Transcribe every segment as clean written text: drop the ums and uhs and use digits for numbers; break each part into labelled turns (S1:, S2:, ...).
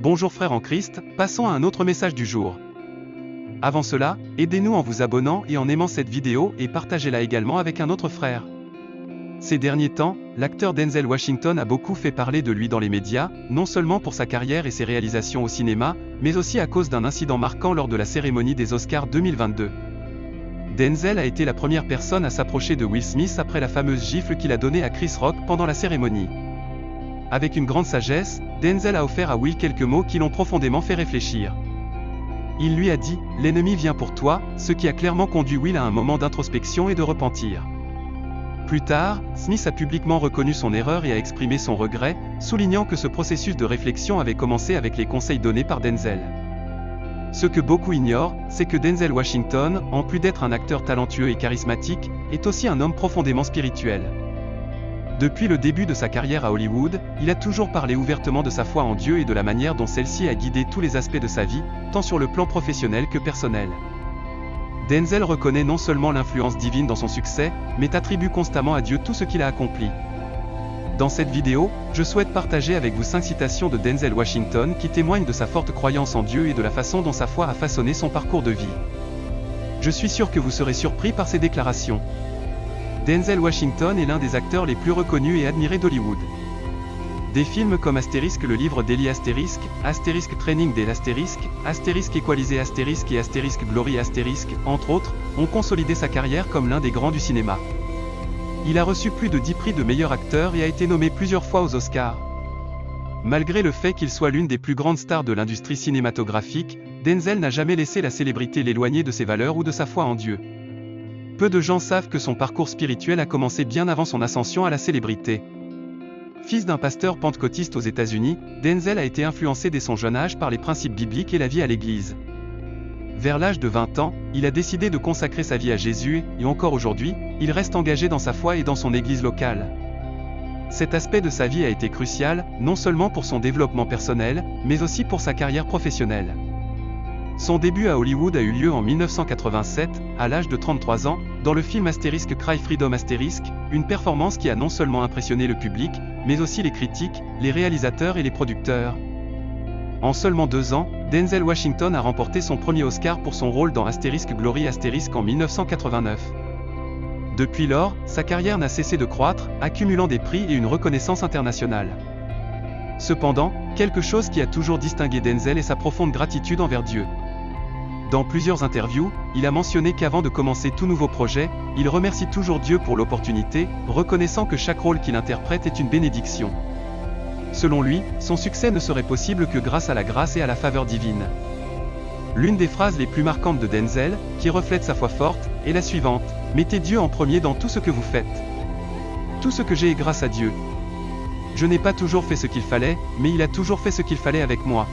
S1: Bonjour frères en Christ, passons à un autre message du jour. Avant cela, aidez-nous en vous abonnant et en aimant cette vidéo et partagez-la également avec un autre frère. Ces derniers temps, l'acteur Denzel Washington a beaucoup fait parler de lui dans les médias, non seulement pour sa carrière et ses réalisations au cinéma, mais aussi à cause d'un incident marquant lors de la cérémonie des Oscars 2022. Denzel a été la première personne à s'approcher de Will Smith après la fameuse gifle qu'il a donnée à Chris Rock pendant la cérémonie. Avec une grande sagesse, Denzel a offert à Will quelques mots qui l'ont profondément fait réfléchir. Il lui a dit « L'ennemi vient pour toi », ce qui a clairement conduit Will à un moment d'introspection et de repentir. Plus tard, Smith a publiquement reconnu son erreur et a exprimé son regret, soulignant que ce processus de réflexion avait commencé avec les conseils donnés par Denzel. Ce que beaucoup ignorent, c'est que Denzel Washington, en plus d'être un acteur talentueux et charismatique, est aussi un homme profondément spirituel. Depuis le début de sa carrière à Hollywood, il a toujours parlé ouvertement de sa foi en Dieu et de la manière dont celle-ci a guidé tous les aspects de sa vie, tant sur le plan professionnel que personnel. Denzel reconnaît non seulement l'influence divine dans son succès, mais attribue constamment à Dieu tout ce qu'il a accompli. Dans cette vidéo, je souhaite partager avec vous 5 citations de Denzel Washington qui témoignent de sa forte croyance en Dieu et de la façon dont sa foi a façonné son parcours de vie. Je suis sûr que vous serez surpris par ces déclarations. Denzel Washington est l'un des acteurs les plus reconnus et admirés d'Hollywood. Des films comme Astérisque le livre d'Eli Astérisque, Astérisque Training des Astérisque, Astérisque Équalisé Astérisque et Astérisque Glory Astérisque, entre autres, ont consolidé sa carrière comme l'un des grands du cinéma. Il a reçu plus de 10 prix de meilleur acteur et a été nommé plusieurs fois aux Oscars. Malgré le fait qu'il soit l'une des plus grandes stars de l'industrie cinématographique, Denzel n'a jamais laissé la célébrité l'éloigner de ses valeurs ou de sa foi en Dieu. Peu de gens savent que son parcours spirituel a commencé bien avant son ascension à la célébrité. Fils d'un pasteur pentecôtiste aux États-Unis, Denzel a été influencé dès son jeune âge par les principes bibliques et la vie à l'église. Vers l'âge de 20 ans, il a décidé de consacrer sa vie à Jésus, et encore aujourd'hui, il reste engagé dans sa foi et dans son église locale. Cet aspect de sa vie a été crucial, non seulement pour son développement personnel, mais aussi pour sa carrière professionnelle. Son début à Hollywood a eu lieu en 1987, à l'âge de 33 ans, dans le film Astérisque Cry Freedom Astérisque, une performance qui a non seulement impressionné le public, mais aussi les critiques, les réalisateurs et les producteurs. En seulement 2 ans, Denzel Washington a remporté son premier Oscar pour son rôle dans Astérisque Glory Astérisque en 1989. Depuis lors, sa carrière n'a cessé de croître, accumulant des prix et une reconnaissance internationale. Cependant, quelque chose qui a toujours distingué Denzel est sa profonde gratitude envers Dieu. Dans plusieurs interviews, il a mentionné qu'avant de commencer tout nouveau projet, il remercie toujours Dieu pour l'opportunité, reconnaissant que chaque rôle qu'il interprète est une bénédiction. Selon lui, son succès ne serait possible que grâce à la grâce et à la faveur divine. L'une des phrases les plus marquantes de Denzel, qui reflète sa foi forte, est la suivante : « Mettez Dieu en premier dans tout ce que vous faites. Tout ce que j'ai est grâce à Dieu. Je n'ai pas toujours fait ce qu'il fallait, mais il a toujours fait ce qu'il fallait avec moi. »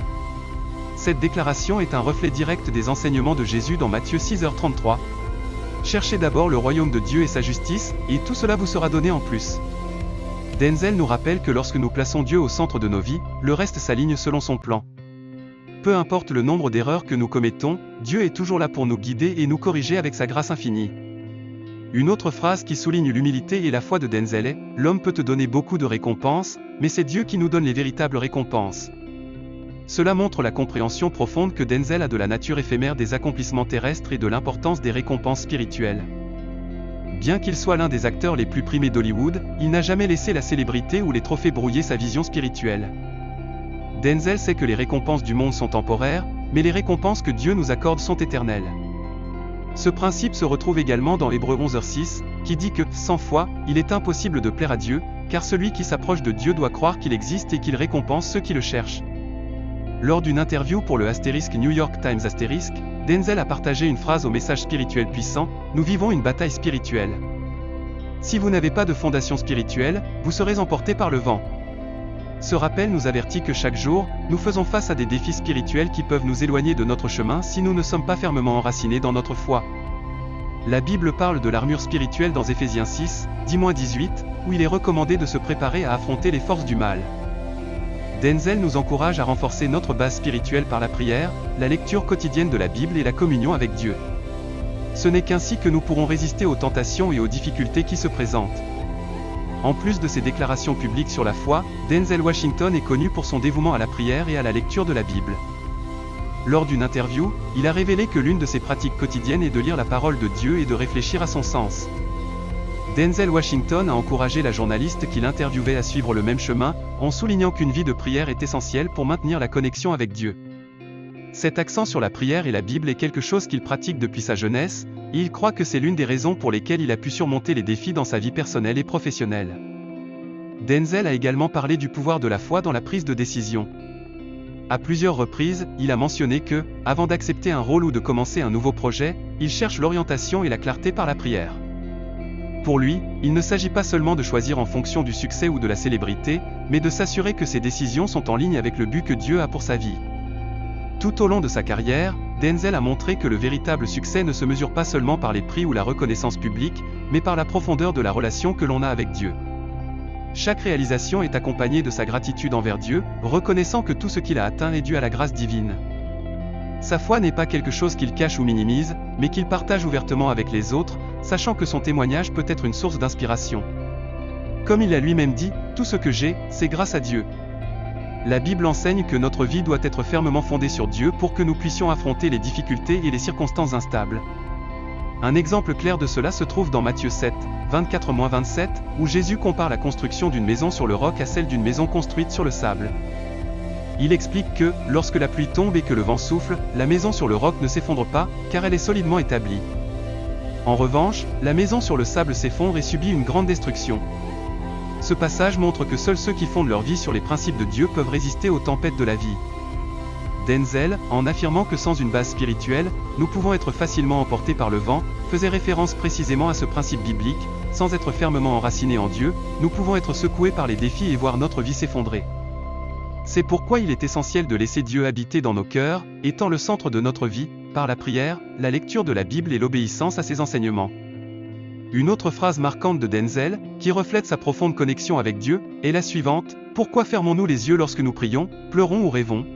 S1: Cette déclaration est un reflet direct des enseignements de Jésus dans Matthieu 6h33. Cherchez d'abord le royaume de Dieu et sa justice, et tout cela vous sera donné en plus. Denzel nous rappelle que lorsque nous plaçons Dieu au centre de nos vies, le reste s'aligne selon son plan. Peu importe le nombre d'erreurs que nous commettons, Dieu est toujours là pour nous guider et nous corriger avec sa grâce infinie. Une autre phrase qui souligne l'humilité et la foi de Denzel est « L'homme peut te donner beaucoup de récompenses, mais c'est Dieu qui nous donne les véritables récompenses. » Cela montre la compréhension profonde que Denzel a de la nature éphémère des accomplissements terrestres et de l'importance des récompenses spirituelles. Bien qu'il soit l'un des acteurs les plus primés d'Hollywood, il n'a jamais laissé la célébrité ou les trophées brouiller sa vision spirituelle. Denzel sait que les récompenses du monde sont temporaires, mais les récompenses que Dieu nous accorde sont éternelles. Ce principe se retrouve également dans Hébreux 11h6, qui dit que, sans foi, il est impossible de plaire à Dieu, car celui qui s'approche de Dieu doit croire qu'il existe et qu'il récompense ceux qui le cherchent. Lors d'une interview pour le Astérisque New York Times Astérisque, Denzel a partagé une phrase au message spirituel puissant : « Nous vivons une bataille spirituelle. Si vous n'avez pas de fondation spirituelle, vous serez emporté par le vent. » Ce rappel nous avertit que chaque jour, nous faisons face à des défis spirituels qui peuvent nous éloigner de notre chemin si nous ne sommes pas fermement enracinés dans notre foi. La Bible parle de l'armure spirituelle dans Éphésiens 6, 10-18, où il est recommandé de se préparer à affronter les forces du mal. Denzel nous encourage à renforcer notre base spirituelle par la prière, la lecture quotidienne de la Bible et la communion avec Dieu. Ce n'est qu'ainsi que nous pourrons résister aux tentations et aux difficultés qui se présentent. En plus de ses déclarations publiques sur la foi, Denzel Washington est connu pour son dévouement à la prière et à la lecture de la Bible. Lors d'une interview, il a révélé que l'une de ses pratiques quotidiennes est de lire la parole de Dieu et de réfléchir à son sens. Denzel Washington a encouragé la journaliste qui l'interviewait à suivre le même chemin, en soulignant qu'une vie de prière est essentielle pour maintenir la connexion avec Dieu. Cet accent sur la prière et la Bible est quelque chose qu'il pratique depuis sa jeunesse, et il croit que c'est l'une des raisons pour lesquelles il a pu surmonter les défis dans sa vie personnelle et professionnelle. Denzel a également parlé du pouvoir de la foi dans la prise de décision. À plusieurs reprises, il a mentionné que, avant d'accepter un rôle ou de commencer un nouveau projet, il cherche l'orientation et la clarté par la prière. Pour lui, il ne s'agit pas seulement de choisir en fonction du succès ou de la célébrité, mais de s'assurer que ses décisions sont en ligne avec le but que Dieu a pour sa vie. Tout au long de sa carrière, Denzel a montré que le véritable succès ne se mesure pas seulement par les prix ou la reconnaissance publique, mais par la profondeur de la relation que l'on a avec Dieu. Chaque réalisation est accompagnée de sa gratitude envers Dieu, reconnaissant que tout ce qu'il a atteint est dû à la grâce divine. Sa foi n'est pas quelque chose qu'il cache ou minimise, mais qu'il partage ouvertement avec les autres, sachant que son témoignage peut être une source d'inspiration. Comme il l'a lui-même dit, « Tout ce que j'ai, c'est grâce à Dieu ». La Bible enseigne que notre vie doit être fermement fondée sur Dieu pour que nous puissions affronter les difficultés et les circonstances instables. Un exemple clair de cela se trouve dans Matthieu 7, 24-27, où Jésus compare la construction d'une maison sur le roc à celle d'une maison construite sur le sable. Il explique que, lorsque la pluie tombe et que le vent souffle, la maison sur le roc ne s'effondre pas, car elle est solidement établie. En revanche, la maison sur le sable s'effondre et subit une grande destruction. Ce passage montre que seuls ceux qui fondent leur vie sur les principes de Dieu peuvent résister aux tempêtes de la vie. Denzel, en affirmant que sans une base spirituelle, nous pouvons être facilement emportés par le vent, faisait référence précisément à ce principe biblique, sans être fermement enracinés en Dieu, nous pouvons être secoués par les défis et voir notre vie s'effondrer. C'est pourquoi il est essentiel de laisser Dieu habiter dans nos cœurs, étant le centre de notre vie, par la prière, la lecture de la Bible et l'obéissance à ses enseignements. Une autre phrase marquante de Denzel, qui reflète sa profonde connexion avec Dieu, est la suivante: « Pourquoi fermons-nous les yeux lorsque nous prions, pleurons ou rêvons ?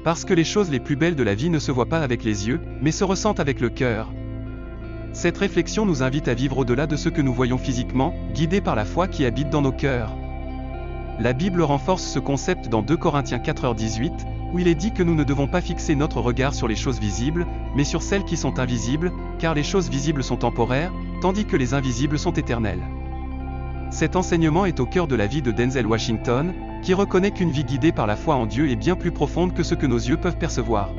S1: Parce que les choses les plus belles de la vie ne se voient pas avec les yeux, mais se ressentent avec le cœur. » Cette réflexion nous invite à vivre au-delà de ce que nous voyons physiquement, guidés par la foi qui habite dans nos cœurs. La Bible renforce ce concept dans 2 Corinthiens 4h18, où il est dit que nous ne devons pas fixer notre regard sur les choses visibles, mais sur celles qui sont invisibles, car les choses visibles sont temporaires, tandis que les invisibles sont éternelles. Cet enseignement est au cœur de la vie de Denzel Washington, qui reconnaît qu'une vie guidée par la foi en Dieu est bien plus profonde que ce que nos yeux peuvent percevoir.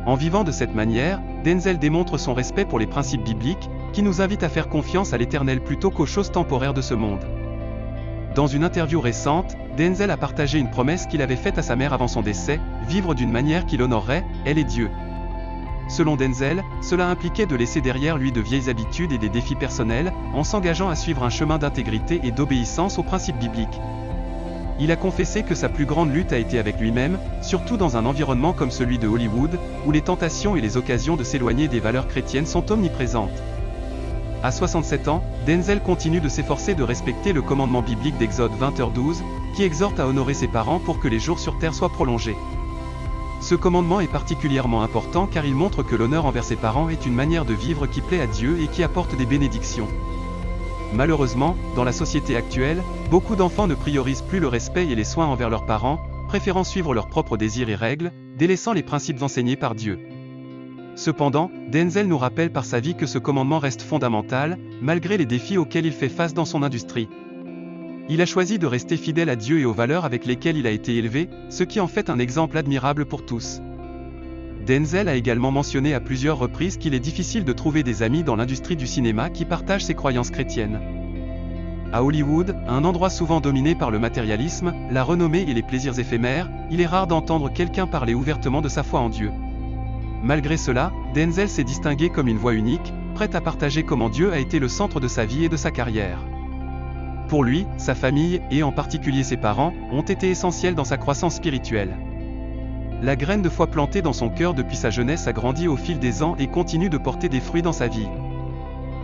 S1: En vivant de cette manière, Denzel démontre son respect pour les principes bibliques, qui nous invitent à faire confiance à l'Éternel plutôt qu'aux choses temporaires de ce monde. Dans une interview récente, Denzel a partagé une promesse qu'il avait faite à sa mère avant son décès, vivre d'une manière qui l'honorerait, elle et Dieu. Selon Denzel, cela impliquait de laisser derrière lui de vieilles habitudes et des défis personnels, en s'engageant à suivre un chemin d'intégrité et d'obéissance aux principes bibliques. Il a confessé que sa plus grande lutte a été avec lui-même, surtout dans un environnement comme celui de Hollywood, où les tentations et les occasions de s'éloigner des valeurs chrétiennes sont omniprésentes. À 67 ans, Denzel continue de s'efforcer de respecter le commandement biblique d'Exode 20h12, qui exhorte à honorer ses parents pour que les jours sur terre soient prolongés. Ce commandement est particulièrement important car il montre que l'honneur envers ses parents est une manière de vivre qui plaît à Dieu et qui apporte des bénédictions. Malheureusement, dans la société actuelle, beaucoup d'enfants ne priorisent plus le respect et les soins envers leurs parents, préférant suivre leurs propres désirs et règles, délaissant les principes enseignés par Dieu. Cependant, Denzel nous rappelle par sa vie que ce commandement reste fondamental, malgré les défis auxquels il fait face dans son industrie. Il a choisi de rester fidèle à Dieu et aux valeurs avec lesquelles il a été élevé, ce qui en fait un exemple admirable pour tous. Denzel a également mentionné à plusieurs reprises qu'il est difficile de trouver des amis dans l'industrie du cinéma qui partagent ses croyances chrétiennes. À Hollywood, un endroit souvent dominé par le matérialisme, la renommée et les plaisirs éphémères, il est rare d'entendre quelqu'un parler ouvertement de sa foi en Dieu. Malgré cela, Denzel s'est distingué comme une voix unique, prête à partager comment Dieu a été le centre de sa vie et de sa carrière. Pour lui, sa famille, et en particulier ses parents, ont été essentiels dans sa croissance spirituelle. La graine de foi plantée dans son cœur depuis sa jeunesse a grandi au fil des ans et continue de porter des fruits dans sa vie.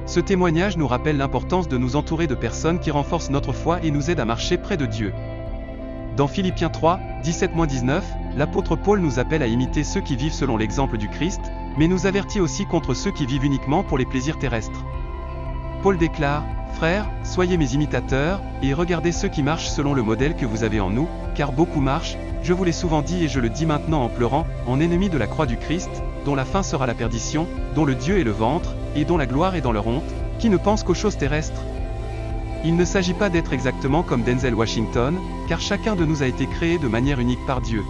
S1: Ce témoignage nous rappelle l'importance de nous entourer de personnes qui renforcent notre foi et nous aident à marcher près de Dieu. Dans Philippiens 3, 17-19, l'apôtre Paul nous appelle à imiter ceux qui vivent selon l'exemple du Christ, mais nous avertit aussi contre ceux qui vivent uniquement pour les plaisirs terrestres. Paul déclare: « frères, soyez mes imitateurs, et regardez ceux qui marchent selon le modèle que vous avez en nous, car beaucoup marchent, je vous l'ai souvent dit et je le dis maintenant en pleurant, en ennemis de la croix du Christ, dont la fin sera la perdition, dont le Dieu est le ventre, et dont la gloire est dans leur honte, qui ne pensent qu'aux choses terrestres. Il ne s'agit pas d'être exactement comme Denzel Washington, car chacun de nous a été créé de manière unique par Dieu.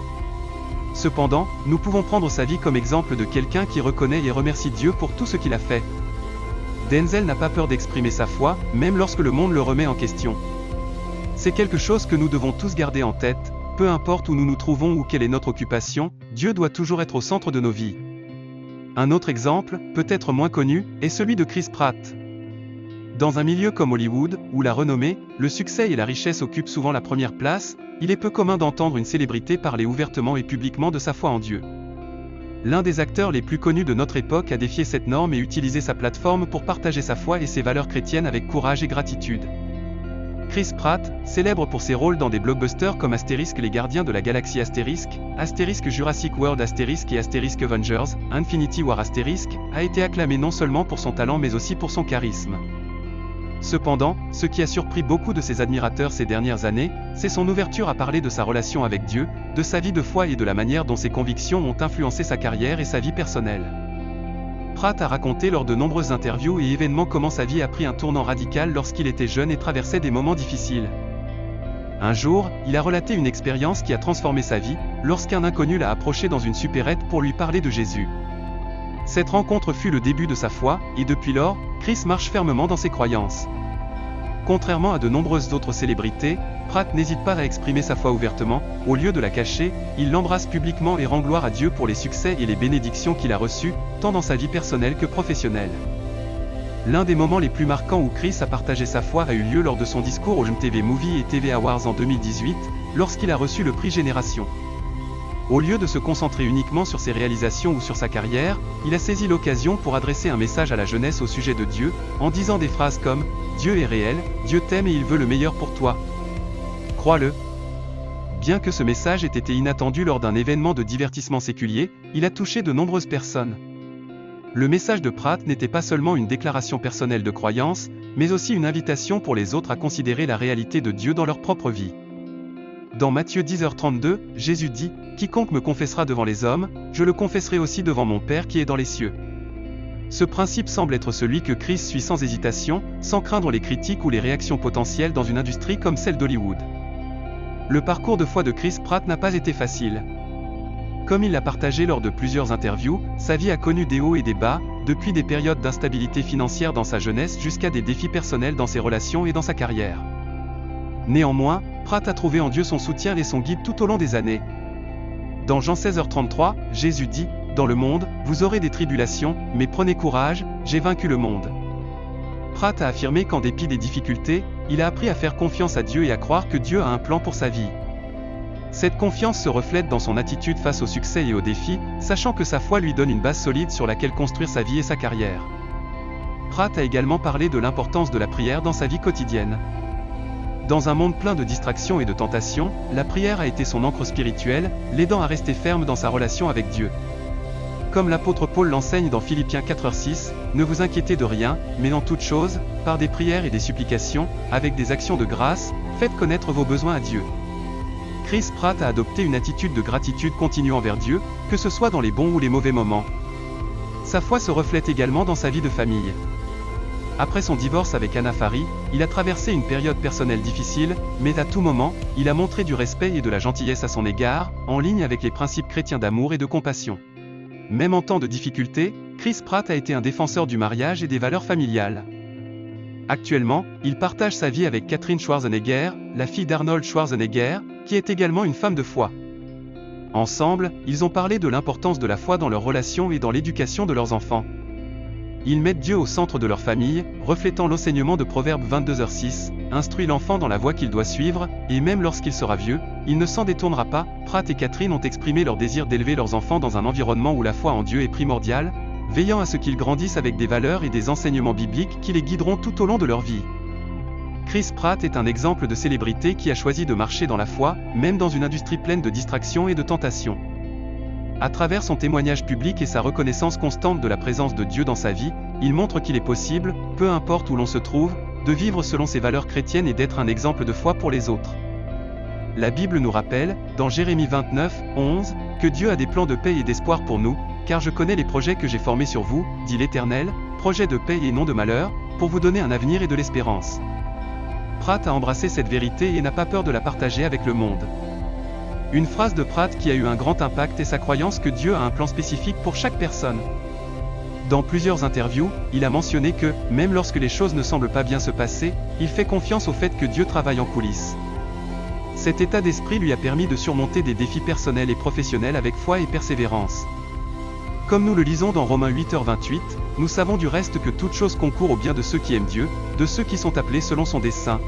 S1: Cependant, nous pouvons prendre sa vie comme exemple de quelqu'un qui reconnaît et remercie Dieu pour tout ce qu'il a fait. Denzel n'a pas peur d'exprimer sa foi, même lorsque le monde le remet en question. C'est quelque chose que nous devons tous garder en tête, peu importe où nous nous trouvons ou quelle est notre occupation, Dieu doit toujours être au centre de nos vies. Un autre exemple, peut-être moins connu, est celui de Chris Pratt. Dans un milieu comme Hollywood, où la renommée, le succès et la richesse occupent souvent la première place, il est peu commun d'entendre une célébrité parler ouvertement et publiquement de sa foi en Dieu. L'un des acteurs les plus connus de notre époque a défié cette norme et utilisé sa plateforme pour partager sa foi et ses valeurs chrétiennes avec courage et gratitude. Chris Pratt, célèbre pour ses rôles dans des blockbusters comme Astérisque les Gardiens de la Galaxie Astérisque Jurassic World Astérisque et Astérisque Avengers, Infinity War Astérisque, a été acclamé non seulement pour son talent mais aussi pour son charisme. Cependant, ce qui a surpris beaucoup de ses admirateurs ces dernières années, c'est son ouverture à parler de sa relation avec Dieu, de sa vie de foi et de la manière dont ses convictions ont influencé sa carrière et sa vie personnelle. Pratt a raconté lors de nombreuses interviews et événements comment sa vie a pris un tournant radical lorsqu'il était jeune et traversait des moments difficiles. Un jour, il a relaté une expérience qui a transformé sa vie, lorsqu'un inconnu l'a approché dans une supérette pour lui parler de Jésus. Cette rencontre fut le début de sa foi, et depuis lors, Chris marche fermement dans ses croyances. Contrairement à de nombreuses autres célébrités, Pratt n'hésite pas à exprimer sa foi ouvertement, au lieu de la cacher, il l'embrasse publiquement et rend gloire à Dieu pour les succès et les bénédictions qu'il a reçus, tant dans sa vie personnelle que professionnelle. L'un des moments les plus marquants où Chris a partagé sa foi a eu lieu lors de son discours aux MTV Movie et TV Awards en 2018, lorsqu'il a reçu le prix Génération. Au lieu de se concentrer uniquement sur ses réalisations ou sur sa carrière, il a saisi l'occasion pour adresser un message à la jeunesse au sujet de Dieu, en disant des phrases comme « Dieu est réel, Dieu t'aime et il veut le meilleur pour toi. Crois-le ». Bien que ce message ait été inattendu lors d'un événement de divertissement séculier, il a touché de nombreuses personnes. Le message de Pratt n'était pas seulement une déclaration personnelle de croyance, mais aussi une invitation pour les autres à considérer la réalité de Dieu dans leur propre vie. Dans Matthieu 10h32, Jésus dit « Quiconque me confessera devant les hommes, je le confesserai aussi devant mon Père qui est dans les cieux ». Ce principe semble être celui que Chris suit sans hésitation, sans craindre les critiques ou les réactions potentielles dans une industrie comme celle d'Hollywood. Le parcours de foi de Chris Pratt n'a pas été facile. Comme il l'a partagé lors de plusieurs interviews, sa vie a connu des hauts et des bas, depuis des périodes d'instabilité financière dans sa jeunesse jusqu'à des défis personnels dans ses relations et dans sa carrière. Néanmoins, Pratt a trouvé en Dieu son soutien et son guide tout au long des années. Dans Jean 16h33, Jésus dit « Dans le monde, vous aurez des tribulations, mais prenez courage, j'ai vaincu le monde ». Pratt a affirmé qu'en dépit des difficultés, il a appris à faire confiance à Dieu et à croire que Dieu a un plan pour sa vie. Cette confiance se reflète dans son attitude face aux succès et aux défis, sachant que sa foi lui donne une base solide sur laquelle construire sa vie et sa carrière. Pratt a également parlé de l'importance de la prière dans sa vie quotidienne. Dans un monde plein de distractions et de tentations, la prière a été son ancre spirituelle, l'aidant à rester ferme dans sa relation avec Dieu. Comme l'apôtre Paul l'enseigne dans Philippiens 4h6, « Ne vous inquiétez de rien, mais en toutes choses, par des prières et des supplications, avec des actions de grâce, faites connaître vos besoins à Dieu. » Chris Pratt a adopté une attitude de gratitude continue envers Dieu, que ce soit dans les bons ou les mauvais moments. Sa foi se reflète également dans sa vie de famille. Après son divorce avec Anna Faris, il a traversé une période personnelle difficile, mais à tout moment, il a montré du respect et de la gentillesse à son égard, en ligne avec les principes chrétiens d'amour et de compassion. Même en temps de difficulté, Chris Pratt a été un défenseur du mariage et des valeurs familiales. Actuellement, il partage sa vie avec Katherine Schwarzenegger, la fille d'Arnold Schwarzenegger, qui est également une femme de foi. Ensemble, ils ont parlé de l'importance de la foi dans leur relation et dans l'éducation de leurs enfants. Ils mettent Dieu au centre de leur famille, reflétant l'enseignement de Proverbe 22h6, « Instruis l'enfant dans la voie qu'il doit suivre, et même lorsqu'il sera vieux, il ne s'en détournera pas ». Pratt et Katherine ont exprimé leur désir d'élever leurs enfants dans un environnement où la foi en Dieu est primordiale, veillant à ce qu'ils grandissent avec des valeurs et des enseignements bibliques qui les guideront tout au long de leur vie. Chris Pratt est un exemple de célébrité qui a choisi de marcher dans la foi, même dans une industrie pleine de distractions et de tentations. À travers son témoignage public et sa reconnaissance constante de la présence de Dieu dans sa vie, il montre qu'il est possible, peu importe où l'on se trouve, de vivre selon ses valeurs chrétiennes et d'être un exemple de foi pour les autres. La Bible nous rappelle, dans Jérémie 29, 11, que Dieu a des plans de paix et d'espoir pour nous, car je connais les projets que j'ai formés sur vous, dit l'Éternel, projets de paix et non de malheur, pour vous donner un avenir et de l'espérance. Pratt a embrassé cette vérité et n'a pas peur de la partager avec le monde. Une phrase de Pratt qui a eu un grand impact est sa croyance que Dieu a un plan spécifique pour chaque personne. Dans plusieurs interviews, il a mentionné que, même lorsque les choses ne semblent pas bien se passer, il fait confiance au fait que Dieu travaille en coulisses. Cet état d'esprit lui a permis de surmonter des défis personnels et professionnels avec foi et persévérance. Comme nous le lisons dans Romains 8h28, nous savons du reste que toute chose concourt au bien de ceux qui aiment Dieu, de ceux qui sont appelés selon son dessein.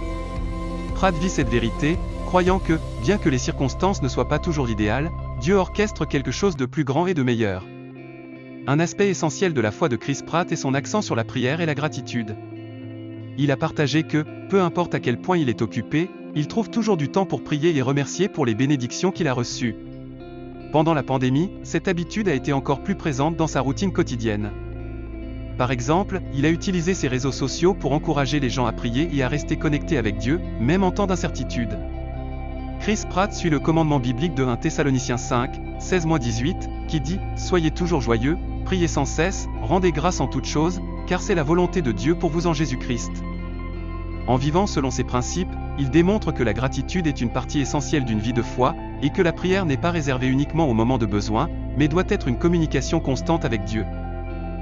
S1: Pratt vit cette vérité, croyant que, bien que les circonstances ne soient pas toujours idéales, Dieu orchestre quelque chose de plus grand et de meilleur. Un aspect essentiel de la foi de Chris Pratt est son accent sur la prière et la gratitude. Il a partagé que, peu importe à quel point il est occupé, il trouve toujours du temps pour prier et remercier pour les bénédictions qu'il a reçues. Pendant la pandémie, cette habitude a été encore plus présente dans sa routine quotidienne. Par exemple, il a utilisé ses réseaux sociaux pour encourager les gens à prier et à rester connectés avec Dieu, même en temps d'incertitude. Chris Pratt suit le commandement biblique de 1 Thessaloniciens 5, 16-18, qui dit « Soyez toujours joyeux, priez sans cesse, rendez grâce en toutes choses, car c'est la volonté de Dieu pour vous en Jésus-Christ. » En vivant selon ces principes, il démontre que la gratitude est une partie essentielle d'une vie de foi, et que la prière n'est pas réservée uniquement au moment de besoin, mais doit être une communication constante avec Dieu.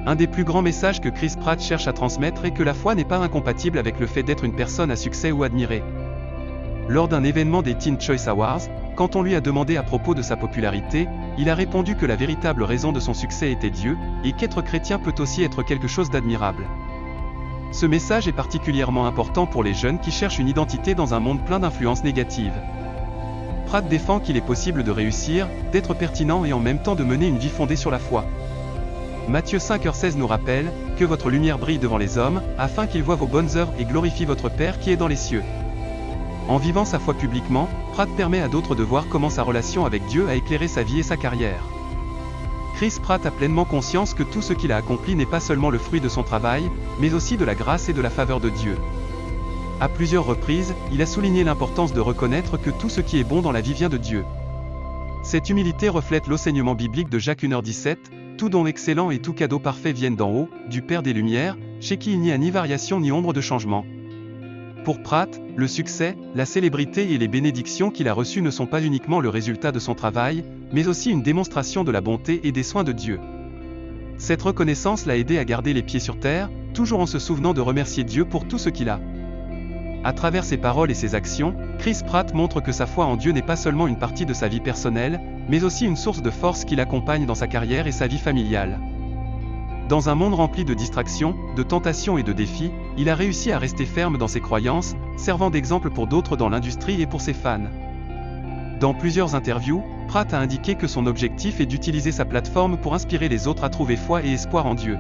S1: Un des plus grands messages que Chris Pratt cherche à transmettre est que la foi n'est pas incompatible avec le fait d'être une personne à succès ou admirée. Lors d'un événement des Teen Choice Awards, quand on lui a demandé à propos de sa popularité, il a répondu que la véritable raison de son succès était Dieu, et qu'être chrétien peut aussi être quelque chose d'admirable. Ce message est particulièrement important pour les jeunes qui cherchent une identité dans un monde plein d'influences négatives. Pratt défend qu'il est possible de réussir, d'être pertinent et en même temps de mener une vie fondée sur la foi. Matthieu 5h16 nous rappelle « Que votre lumière brille devant les hommes, afin qu'ils voient vos bonnes œuvres et glorifient votre Père qui est dans les cieux. » En vivant sa foi publiquement, Pratt permet à d'autres de voir comment sa relation avec Dieu a éclairé sa vie et sa carrière. Chris Pratt a pleinement conscience que tout ce qu'il a accompli n'est pas seulement le fruit de son travail, mais aussi de la grâce et de la faveur de Dieu. À plusieurs reprises, il a souligné l'importance de reconnaître que tout ce qui est bon dans la vie vient de Dieu. Cette humilité reflète l'enseignement biblique de Jacques 1h17, « Tout don excellent et tout cadeau parfait viennent d'en haut, du Père des Lumières, chez qui il n'y a ni variation ni ombre de changement. » Pour Pratt, le succès, la célébrité et les bénédictions qu'il a reçues ne sont pas uniquement le résultat de son travail, mais aussi une démonstration de la bonté et des soins de Dieu. Cette reconnaissance l'a aidé à garder les pieds sur terre, toujours en se souvenant de remercier Dieu pour tout ce qu'il a. À travers ses paroles et ses actions, Chris Pratt montre que sa foi en Dieu n'est pas seulement une partie de sa vie personnelle, mais aussi une source de force qui l'accompagne dans sa carrière et sa vie familiale. Dans un monde rempli de distractions, de tentations et de défis, il a réussi à rester ferme dans ses croyances, servant d'exemple pour d'autres dans l'industrie et pour ses fans. Dans plusieurs interviews, Pratt a indiqué que son objectif est d'utiliser sa plateforme pour inspirer les autres à trouver foi et espoir en Dieu.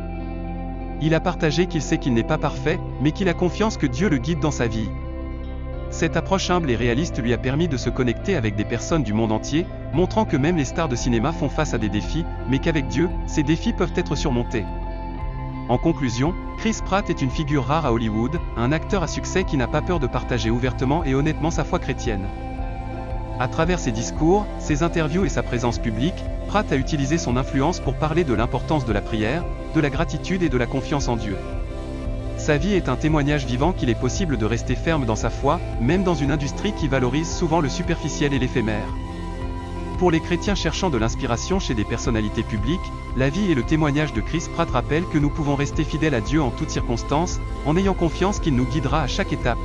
S1: Il a partagé qu'il sait qu'il n'est pas parfait, mais qu'il a confiance que Dieu le guide dans sa vie. Cette approche humble et réaliste lui a permis de se connecter avec des personnes du monde entier, montrant que même les stars de cinéma font face à des défis, mais qu'avec Dieu, ces défis peuvent être surmontés. En conclusion, Chris Pratt est une figure rare à Hollywood, un acteur à succès qui n'a pas peur de partager ouvertement et honnêtement sa foi chrétienne. À travers ses discours, ses interviews et sa présence publique, Pratt a utilisé son influence pour parler de l'importance de la prière, de la gratitude et de la confiance en Dieu. Sa vie est un témoignage vivant qu'il est possible de rester ferme dans sa foi, même dans une industrie qui valorise souvent le superficiel et l'éphémère. Pour les chrétiens cherchant de l'inspiration chez des personnalités publiques, la vie et le témoignage de Chris Pratt rappellent que nous pouvons rester fidèles à Dieu en toutes circonstances, en ayant confiance qu'il nous guidera à chaque étape.